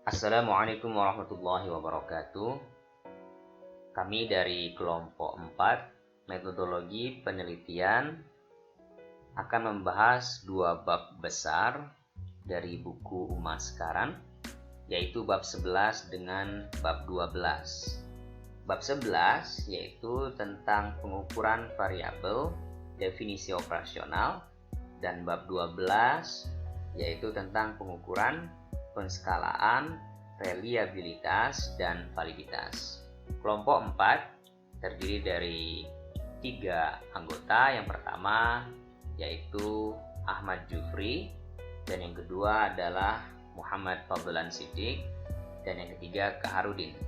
Assalamualaikum warahmatullahi wabarakatuh. Kami dari kelompok 4 metodologi penelitian akan membahas dua bab besar dari buku Umas Karan, yaitu bab 11 dengan bab 12. Bab 11 yaitu tentang pengukuran variabel, definisi operasional, dan bab 12 yaitu tentang pengukuran penskalaan, reliabilitas, dan validitas. Kelompok 4 terdiri dari 3 anggota. Yang pertama yaitu Ahmad Jufri, dan yang kedua adalah Muhammad Fadlan Siddiq, dan yang ketiga Kaharudin.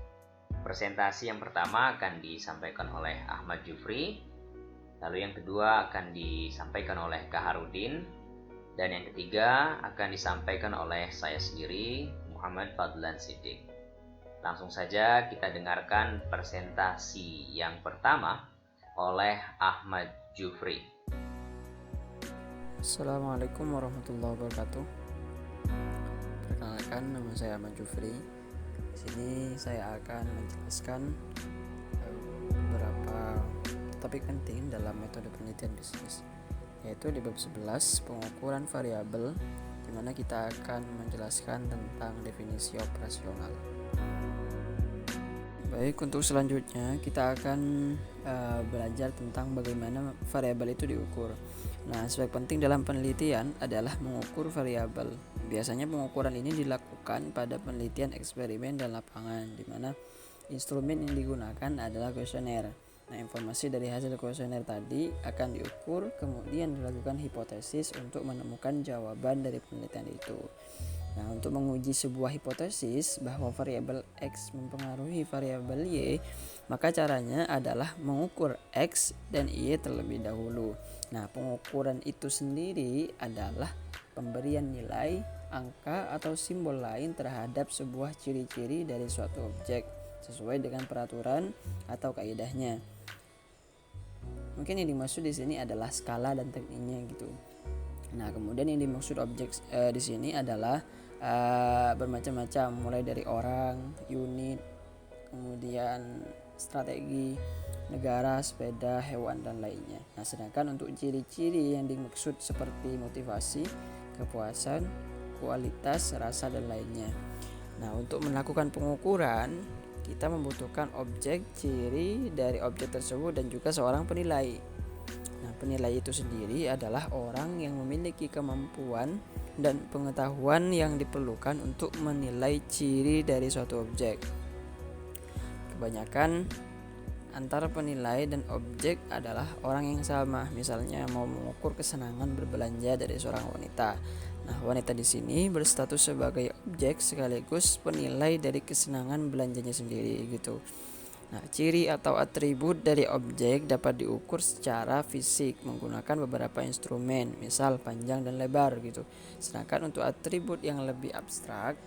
Presentasi yang pertama akan disampaikan oleh Ahmad Jufri, lalu yang kedua akan disampaikan oleh Kaharudin, dan yang ketiga akan disampaikan oleh saya sendiri, Muhammad Fadlan Siddiq. Langsung saja kita dengarkan presentasi yang pertama oleh Ahmad Jufri. Assalamualaikum warahmatullahi wabarakatuh. Perkenalkan, nama saya Ahmad Jufri. Di sini saya akan menjelaskan beberapa topik penting dalam metode penelitian bisnis, yaitu di bab 11 pengukuran variabel, di mana kita akan menjelaskan tentang definisi operasional. Baik, untuk selanjutnya kita akan belajar tentang bagaimana variabel itu diukur. Nah, aspek penting dalam penelitian adalah mengukur variabel. Biasanya pengukuran ini dilakukan pada penelitian eksperimen dan lapangan, di mana instrumen yang digunakan adalah kuesioner. Nah, informasi dari hasil kuesioner tadi akan diukur, kemudian dilakukan hipotesis untuk menemukan jawaban dari penelitian itu. Nah, untuk menguji sebuah hipotesis bahwa variabel X mempengaruhi variabel Y, maka caranya adalah mengukur X dan Y terlebih dahulu. Nah, pengukuran itu sendiri adalah pemberian nilai, angka, atau simbol lain terhadap sebuah ciri-ciri dari suatu objek sesuai dengan peraturan atau kaidahnya. Mungkin yang dimaksud di sini adalah skala dan tekniknya gitu. Nah, kemudian yang dimaksud objek di sini adalah bermacam-macam, mulai dari orang, unit, kemudian strategi, negara, sepeda, hewan, dan lainnya. Nah, sedangkan untuk ciri-ciri yang dimaksud seperti motivasi, kepuasan, kualitas, rasa, dan lainnya. Nah, untuk melakukan pengukuran, kita membutuhkan objek, ciri dari objek tersebut, dan juga seorang penilai. Nah, penilai itu sendiri adalah orang yang memiliki kemampuan dan pengetahuan yang diperlukan untuk menilai ciri dari suatu objek. Kebanyakan antara penilai dan objek adalah orang yang sama. Misalnya mau mengukur kesenangan berbelanja dari seorang wanita. Nah, wanita di sini berstatus sebagai objek sekaligus penilai dari kesenangan belanjanya sendiri gitu. Nah, ciri atau atribut dari objek dapat diukur secara fisik menggunakan beberapa instrumen, misal panjang dan lebar gitu. Sedangkan untuk atribut yang lebih abstrak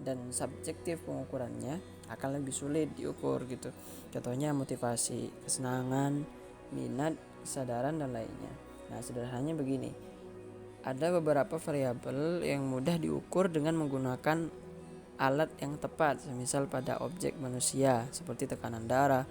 dan subjektif, pengukurannya akan lebih sulit diukur gitu. Contohnya motivasi, kesenangan, minat, kesadaran, dan lainnya. Nah, sederhananya begini. Ada beberapa variabel yang mudah diukur dengan menggunakan alat yang tepat, semisal pada objek manusia seperti tekanan darah,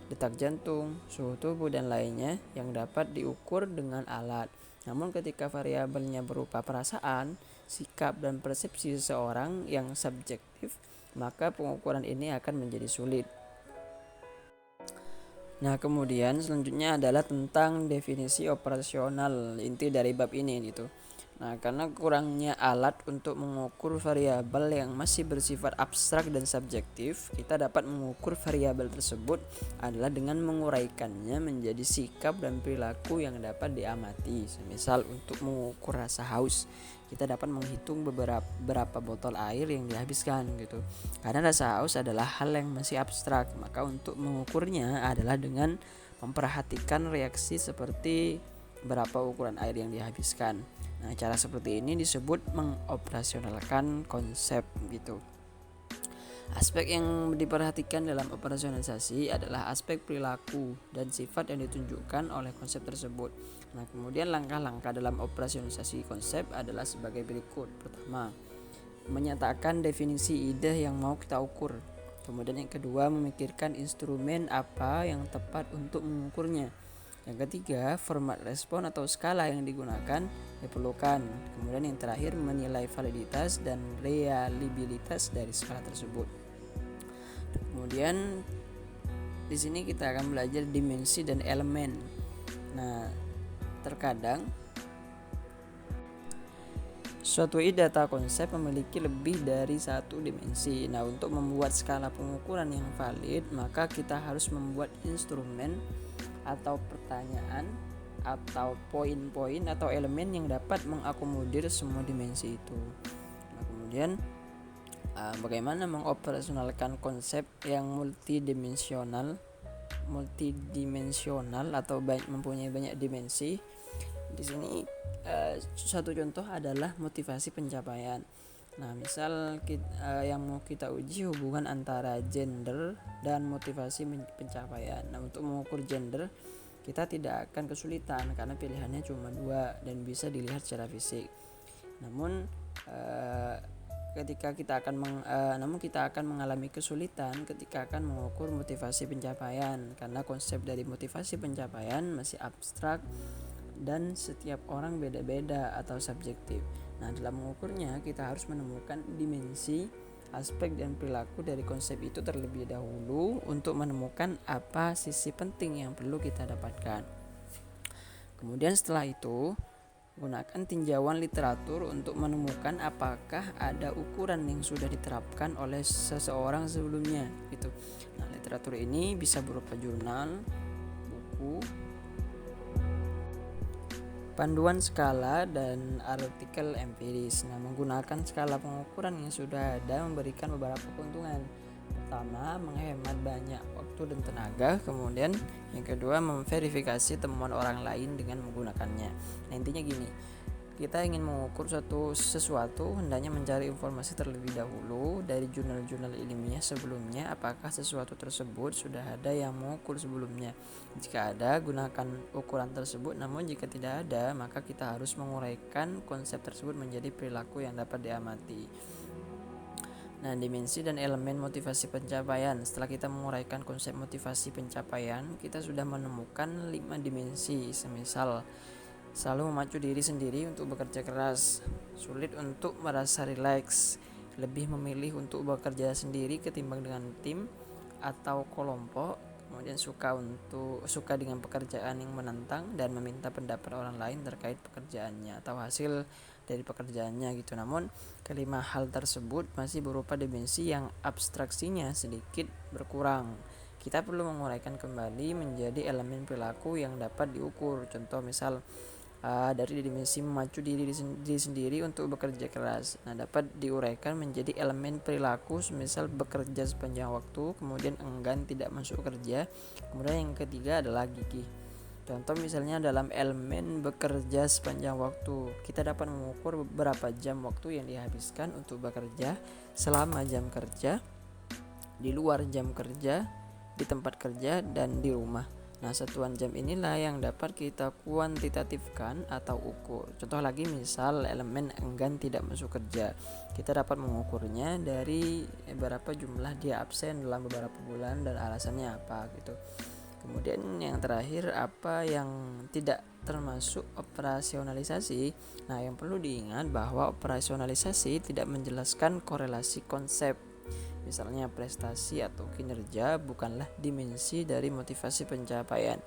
detak jantung, suhu tubuh, dan lainnya yang dapat diukur dengan alat. Namun ketika variabelnya berupa perasaan, sikap, dan persepsi seseorang yang subjektif, maka pengukuran ini akan menjadi sulit. Nah, kemudian selanjutnya adalah tentang definisi operasional, inti dari bab ini gitu. Nah, karena kurangnya alat untuk mengukur variabel yang masih bersifat abstrak dan subjektif, kita dapat mengukur variabel tersebut adalah dengan menguraikannya menjadi sikap dan perilaku yang dapat diamati. Misal untuk mengukur rasa haus, kita dapat menghitung berapa botol air yang dihabiskan gitu. Karena rasa haus adalah hal yang masih abstrak, maka untuk mengukurnya adalah dengan memperhatikan reaksi seperti berapa ukuran air yang dihabiskan. Nah, cara seperti ini disebut mengoperasionalkan konsep gitu. Aspek yang diperhatikan dalam operasionalisasi adalah aspek perilaku dan sifat yang ditunjukkan oleh konsep tersebut. Nah, kemudian langkah-langkah dalam operasionalisasi konsep adalah sebagai berikut. Pertama, menyatakan definisi ide yang mau kita ukur. Kemudian yang kedua, memikirkan instrumen apa yang tepat untuk mengukurnya. Yang ketiga, format respon atau skala yang digunakan diperlukan. Kemudian yang terakhir, menilai validitas dan reliabilitas dari skala tersebut. Kemudian di sini kita akan belajar dimensi dan elemen. Nah, terkadang suatu ide atau konsep memiliki lebih dari satu dimensi. Nah, untuk membuat skala pengukuran yang valid, maka kita harus membuat instrumen atau pertanyaan atau poin-poin atau elemen yang dapat mengakomodir semua dimensi itu. Nah, kemudian bagaimana mengoperasionalkan konsep yang multidimensional atau mempunyai banyak dimensi. Di sini satu contoh adalah motivasi pencapaian. Nah, misal yang mau kita uji hubungan antara gender dan motivasi pencapaian. Nah, untuk mengukur gender kita tidak akan kesulitan karena pilihannya cuma 2 dan bisa dilihat secara fisik. Namun kita akan mengalami kesulitan ketika akan mengukur motivasi pencapaian, karena konsep dari motivasi pencapaian masih abstrak dan setiap orang beda-beda atau subjektif. Nah, dalam mengukurnya kita harus menemukan dimensi, aspek dan perilaku dari konsep itu terlebih dahulu untuk menemukan apa sisi penting yang perlu kita dapatkan. Kemudian setelah itu, gunakan tinjauan literatur untuk menemukan apakah ada ukuran yang sudah diterapkan oleh seseorang sebelumnya gitu. Nah, literatur ini bisa berupa jurnal, buku, panduan skala, dan artikel empiris. Nah, menggunakan skala pengukuran yang sudah ada memberikan beberapa keuntungan. Pertama, menghemat banyak waktu dan tenaga. Kemudian yang kedua, memverifikasi temuan orang lain dengan menggunakannya. Nah, intinya gini, kita ingin mengukur sesuatu hendaknya mencari informasi terlebih dahulu dari jurnal-jurnal ilmiah sebelumnya apakah sesuatu tersebut sudah ada yang mengukur sebelumnya. Jika ada, gunakan ukuran tersebut. Namun jika tidak ada, maka kita harus menguraikan konsep tersebut menjadi perilaku yang dapat diamati. Nah, dimensi dan elemen motivasi pencapaian. Setelah kita menguraikan konsep motivasi pencapaian, kita sudah menemukan 5 dimensi. Semisal selalu memacu diri sendiri untuk bekerja keras, sulit untuk merasa rileks, lebih memilih untuk bekerja sendiri ketimbang dengan tim atau kelompok, kemudian suka dengan pekerjaan yang menantang dan meminta pendapat orang lain terkait pekerjaannya atau hasil dari pekerjaannya gitu. Namun kelima hal tersebut masih berupa dimensi yang abstraksinya sedikit berkurang. Kita perlu menguraikan kembali menjadi elemen perilaku yang dapat diukur. Contoh misal dari dimensi memacu diri sendiri untuk bekerja keras. Nah, dapat diuraikan menjadi elemen perilaku semisal bekerja sepanjang waktu, kemudian enggan tidak masuk kerja. Kemudian yang ketiga adalah gigih. Contoh misalnya dalam elemen bekerja sepanjang waktu, kita dapat mengukur berapa jam waktu yang dihabiskan untuk bekerja selama jam kerja, di luar jam kerja, di tempat kerja, dan di rumah. Nah, satuan jam inilah yang dapat kita kuantitatifkan atau ukur. Contoh lagi misal elemen enggan tidak masuk kerja, kita dapat mengukurnya dari berapa jumlah dia absen dalam beberapa bulan dan alasannya apa gitu. Kemudian yang terakhir, apa yang tidak termasuk operasionalisasi. Nah, yang perlu diingat bahwa operasionalisasi tidak menjelaskan korelasi konsep. Misalnya prestasi atau kinerja bukanlah dimensi dari motivasi pencapaian.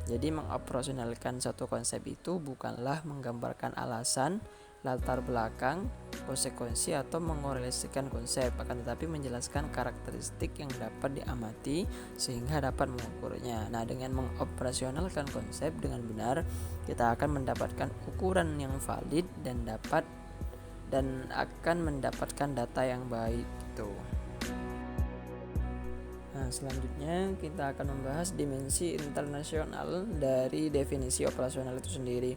Jadi mengoperasionalkan satu konsep itu bukanlah menggambarkan alasan, latar belakang, konsekuensi atau mengorelasikan konsep, akan tetapi menjelaskan karakteristik yang dapat diamati sehingga dapat mengukurnya. Nah, dengan mengoperasionalkan konsep dengan benar, kita akan mendapatkan ukuran yang valid dan akan mendapatkan data yang baik gitu. Nah, selanjutnya kita akan membahas dimensi internasional dari definisi operasional itu sendiri.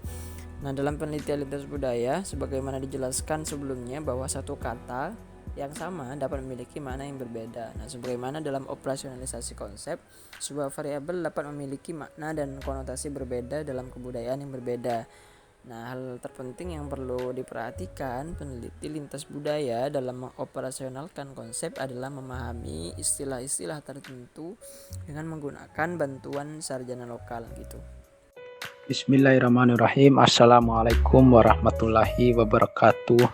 Nah, dalam penelitian lintas budaya, sebagaimana dijelaskan sebelumnya bahwa satu kata yang sama dapat memiliki makna yang berbeda. Nah, sebagaimana dalam operasionalisasi konsep, sebuah variabel dapat memiliki makna dan konotasi berbeda dalam kebudayaan yang berbeda. Nah, hal terpenting yang perlu diperhatikan peneliti lintas budaya dalam mengoperasionalkan konsep adalah memahami istilah-istilah tertentu dengan menggunakan bantuan sarjana lokal gitu. Bismillahirrahmanirrahim. Assalamualaikum warahmatullahi wabarakatuh.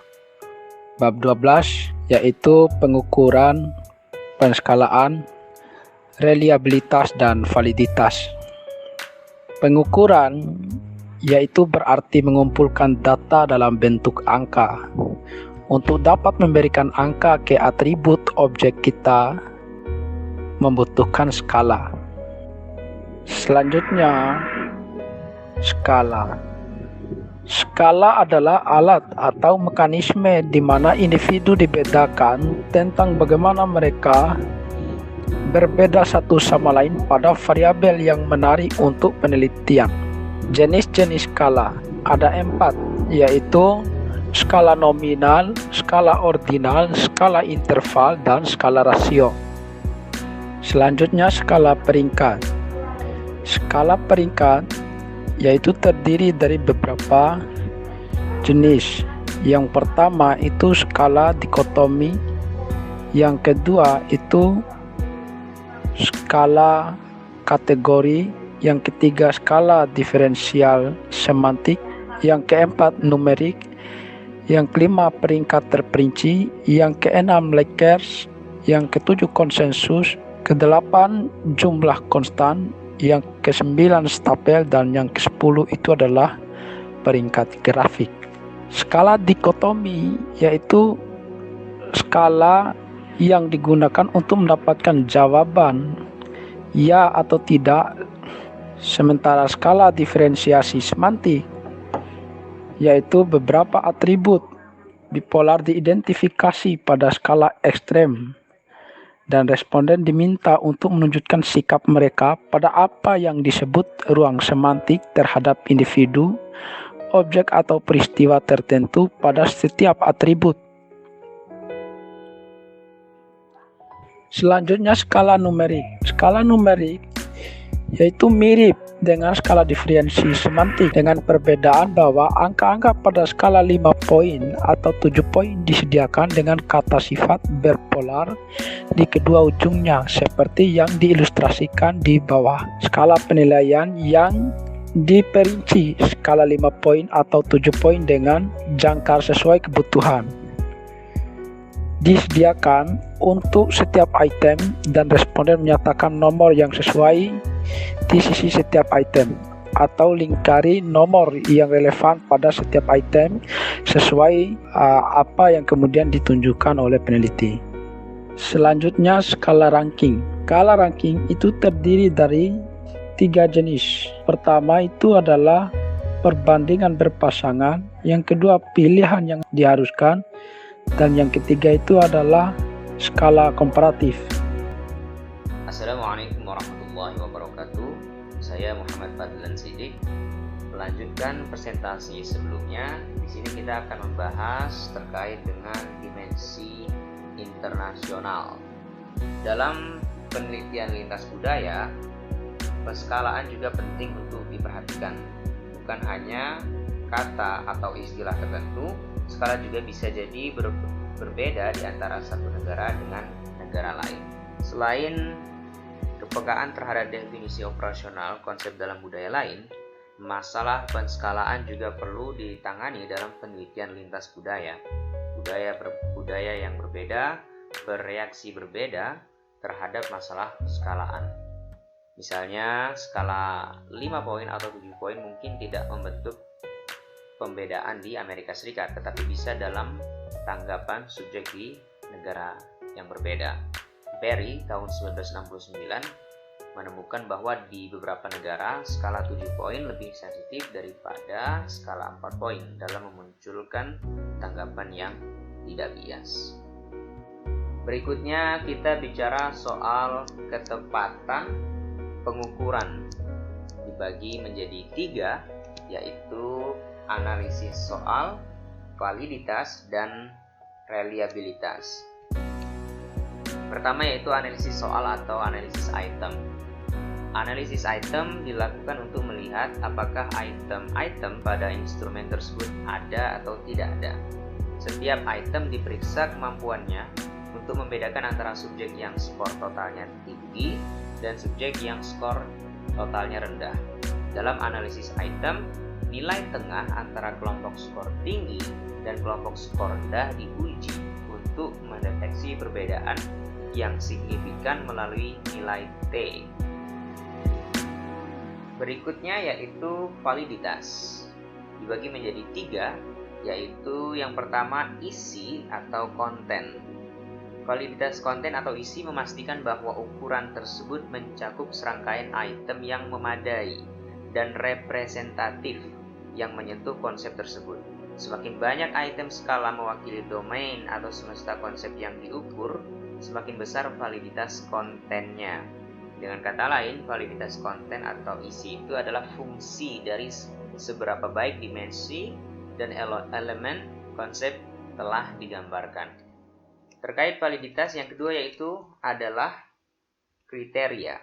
Bab 12 yaitu pengukuran, penskalaan, reliabilitas dan validitas. Pengukuran yaitu berarti mengumpulkan data dalam bentuk angka. Untuk dapat memberikan angka ke atribut objek kita membutuhkan skala. Selanjutnya, skala. Skala adalah alat atau mekanisme di mana individu dibedakan tentang bagaimana mereka berbeda satu sama lain pada variabel yang menarik untuk penelitian. Jenis-jenis skala ada 4, yaitu skala nominal, skala ordinal, skala interval, dan skala rasio. Selanjutnya skala peringkat. Skala peringkat yaitu terdiri dari beberapa jenis. Yang pertama itu skala dikotomi, yang kedua itu skala kategori, yang ketiga skala diferensial semantik, yang keempat numerik, yang kelima peringkat terperinci, yang keenam Likert, yang ketujuh konsensus, kedelapan jumlah konstan, yang ke-9 stapel, dan yang ke-10 itu adalah peringkat grafik. Skala dikotomi yaitu skala yang digunakan untuk mendapatkan jawaban ya atau tidak, sementara skala diferensiasi semantik yaitu beberapa atribut bipolar diidentifikasi pada skala ekstrem dan responden diminta untuk menunjukkan sikap mereka pada apa yang disebut ruang semantik terhadap individu, objek atau peristiwa tertentu pada setiap atribut. Selanjutnya skala numerik. Skala numerik yaitu mirip dengan skala diferensi semantik dengan perbedaan bahwa angka-angka pada skala 5 poin atau 7 poin disediakan dengan kata sifat berpolar di kedua ujungnya seperti yang diilustrasikan di bawah. Skala penilaian yang diperinci skala 5 poin atau 7 poin dengan jangkar sesuai kebutuhan disediakan untuk setiap item dan responden menyatakan nomor yang sesuai di sisi setiap item atau lingkari nomor yang relevan pada setiap item sesuai apa yang kemudian ditunjukkan oleh peneliti. Selanjutnya skala ranking. Skala ranking itu terdiri dari 3 jenis. Pertama itu adalah perbandingan berpasangan, yang kedua pilihan yang diharuskan, dan yang ketiga itu adalah skala komparatif. Assalamualaikum warahmatullahi wabarakatuh. Saya Muhammad Fadlan Sidik. Melanjutkan presentasi sebelumnya, di sini kita akan membahas terkait dengan dimensi internasional. Dalam penelitian lintas budaya, penskalaan juga penting untuk diperhatikan. Bukan hanya kata atau istilah tertentu, skala juga bisa jadi berbeda di antara satu negara dengan negara lain. Selain kepekaan terhadap definisi operasional konsep dalam budaya lain, masalah penskalaan juga perlu ditangani dalam penelitian lintas budaya. Budaya yang berbeda bereaksi berbeda terhadap masalah penskalaan. Misalnya, skala 5 poin atau 7 poin mungkin tidak membentuk pembedaan di Amerika Serikat, tetapi bisa dalam tanggapan subjek di negara yang berbeda. Perry tahun 1969 menemukan bahwa di beberapa negara skala 7 poin lebih sensitif daripada skala 4 poin dalam memunculkan tanggapan yang tidak bias. Berikutnya kita bicara soal ketepatan pengukuran. Dibagi menjadi 3, yaitu analisis soal, validitas, dan reliabilitas. Pertama yaitu analisis soal atau analisis item. Analisis item dilakukan untuk melihat apakah item-item pada instrumen tersebut ada atau tidak ada. Setiap item diperiksa kemampuannya untuk membedakan antara subjek yang skor totalnya tinggi dan subjek yang skor totalnya rendah. Dalam analisis item, nilai tengah antara kelompok skor tinggi dan kelompok skor rendah diuji untuk mendeteksi perbedaan yang signifikan melalui nilai T. Berikutnya yaitu validitas. Dibagi menjadi 3, yaitu yang pertama isi atau konten. Validitas konten atau isi memastikan bahwa ukuran tersebut mencakup serangkaian item yang memadai dan representatif yang menyentuh konsep tersebut. Semakin banyak item skala mewakili domain atau semesta konsep yang diukur, semakin besar validitas kontennya. Dengan kata lain, validitas konten atau isi itu adalah fungsi dari seberapa baik dimensi dan elemen konsep telah digambarkan. Terkait validitas yang kedua yaitu adalah kriteria.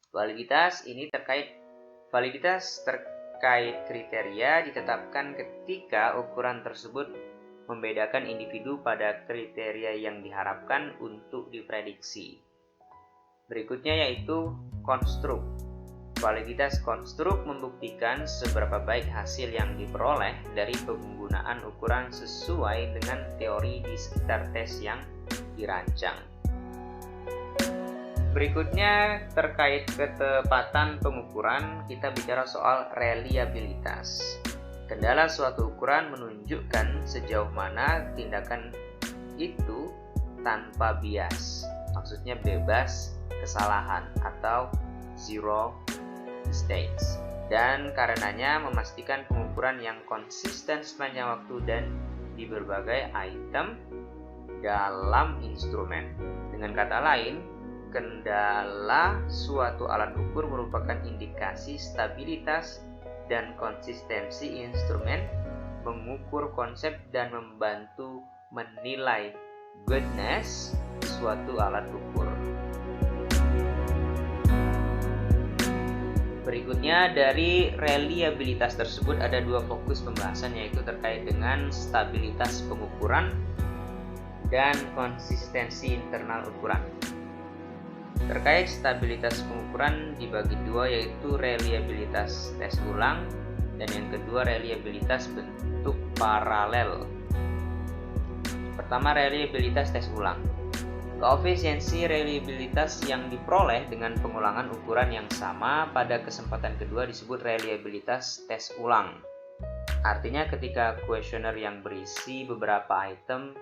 Validitas terkait kriteria ditetapkan ketika ukuran tersebut membedakan individu pada kriteria yang diharapkan untuk diprediksi. Berikutnya yaitu konstruk. Validitas konstruk membuktikan seberapa baik hasil yang diperoleh dari penggunaan ukuran sesuai dengan teori di sekitar tes yang dirancang. Berikutnya terkait ketepatan pengukuran, kita bicara soal reliabilitas. Kendala suatu ukuran menunjukkan sejauh mana tindakan itu tanpa bias, maksudnya bebas kesalahan atau zero mistakes, dan karenanya memastikan pengukuran yang konsisten sepanjang waktu dan di berbagai item dalam instrumen. Dengan kata lain, kendala suatu alat ukur merupakan indikasi stabilitas dan konsistensi instrumen mengukur konsep dan membantu menilai goodness suatu alat ukur. Berikutnya, dari reliabilitas tersebut ada 2 fokus pembahasan, yaitu terkait dengan stabilitas pengukuran dan konsistensi internal ukuran. Terkait stabilitas pengukuran dibagi 2, yaitu reliabilitas tes ulang dan yang kedua reliabilitas bentuk paralel. Pertama, reliabilitas tes ulang. Koefisiensi reliabilitas yang diperoleh dengan pengulangan ukuran yang sama pada kesempatan kedua disebut reliabilitas tes ulang. Artinya ketika kuesioner yang berisi beberapa item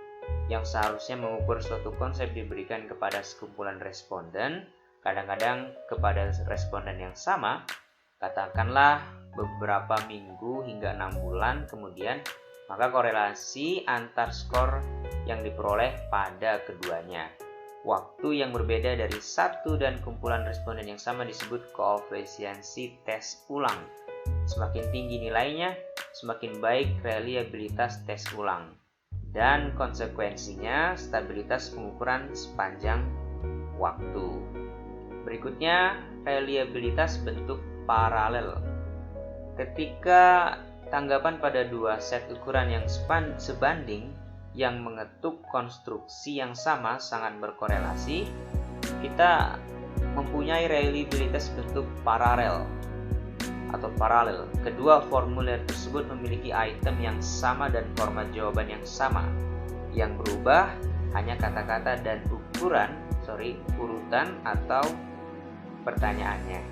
yang seharusnya mengukur suatu konsep diberikan kepada sekumpulan responden, kadang-kadang kepada responden yang sama, katakanlah beberapa minggu hingga 6 bulan kemudian, maka korelasi antar skor yang diperoleh pada keduanya. Waktu yang berbeda dari satu dan kumpulan responden yang sama disebut koefisiensi tes ulang. Semakin tinggi nilainya, semakin baik reliabilitas tes ulang. Dan konsekuensinya stabilitas pengukuran sepanjang waktu. Berikutnya, reliabilitas bentuk paralel. Ketika tanggapan pada 2 set ukuran yang sebanding yang mengetuk konstruksi yang sama sangat berkorelasi, kita mempunyai reliabilitas bentuk paralel atau paralel. Kedua formulir tersebut memiliki item yang sama dan format jawaban yang sama. Yang berubah hanya kata-kata dan urutan atau pertanyaannya.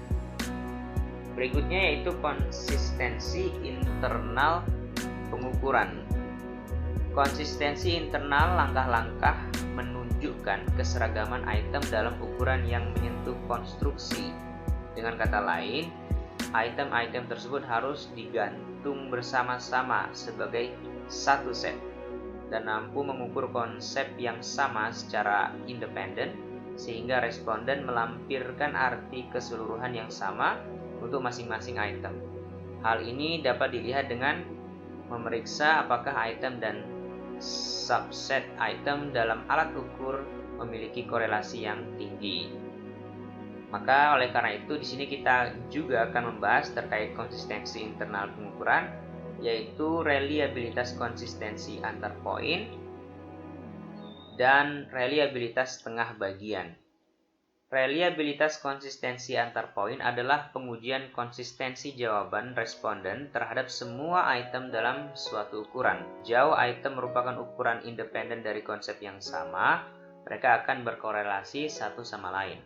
Berikutnya yaitu konsistensi internal pengukuran. Konsistensi internal langkah-langkah menunjukkan keseragaman item dalam ukuran yang menyentuh konstruksi. Dengan kata lain, item-item tersebut harus digantung bersama-sama sebagai satu set dan mampu mengukur konsep yang sama secara independen sehingga responden melampirkan arti keseluruhan yang sama untuk masing-masing item. Hal ini dapat dilihat dengan memeriksa apakah item dan subset item dalam alat ukur memiliki korelasi yang tinggi. Maka oleh karena itu di sini kita juga akan membahas terkait konsistensi internal pengukuran, yaitu reliabilitas konsistensi antar poin dan reliabilitas tengah bagian. Reliabilitas konsistensi antar poin adalah pengujian konsistensi jawaban responden terhadap semua item dalam suatu ukuran. Jauh item merupakan ukuran independen dari konsep yang sama, mereka akan berkorelasi satu sama lain.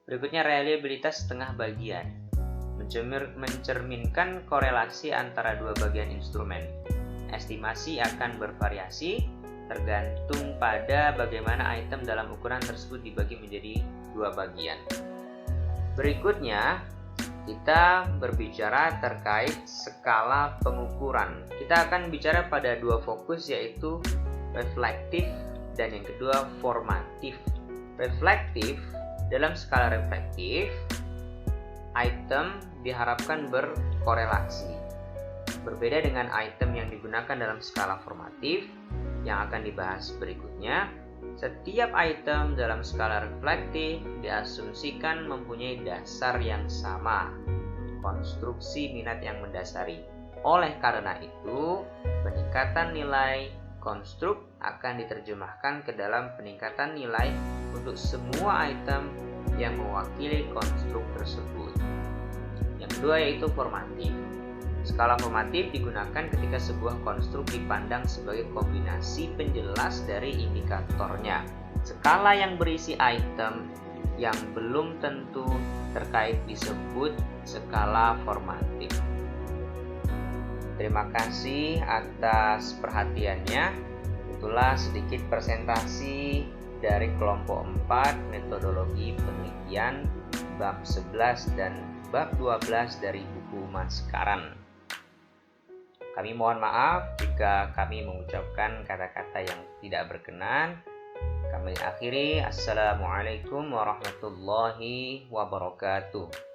Berikutnya reliabilitas tengah bagian, mencerminkan korelasi antara dua bagian instrumen. Estimasi akan bervariasi tergantung pada bagaimana item dalam ukuran tersebut dibagi menjadi dua bagian. Berikutnya, kita berbicara terkait skala pengukuran. Kita akan bicara pada dua fokus, yaitu reflektif dan yang kedua formatif. Reflektif, dalam skala reflektif, item diharapkan berkorelasi. Berbeda dengan item yang digunakan dalam skala formatif yang akan dibahas berikutnya, setiap item dalam skala reflektif diasumsikan mempunyai dasar yang sama, konstruksi minat yang mendasari. Oleh karena itu, peningkatan nilai konstruk akan diterjemahkan ke dalam peningkatan nilai untuk semua item yang mewakili konstruk tersebut. Yang kedua yaitu formatif. Skala formatif digunakan ketika sebuah konstruk dipandang sebagai kombinasi penjelas dari indikatornya. Skala yang berisi item yang belum tentu terkait disebut skala formatif. Terima kasih atas perhatiannya. Itulah sedikit presentasi dari kelompok 4 metodologi penelitian bab 11 dan bab 12 dari buku Mas Karan. Kami mohon maaf jika kami mengucapkan kata-kata yang tidak berkenan. Kami akhiri. Assalamualaikum warahmatullahi wabarakatuh.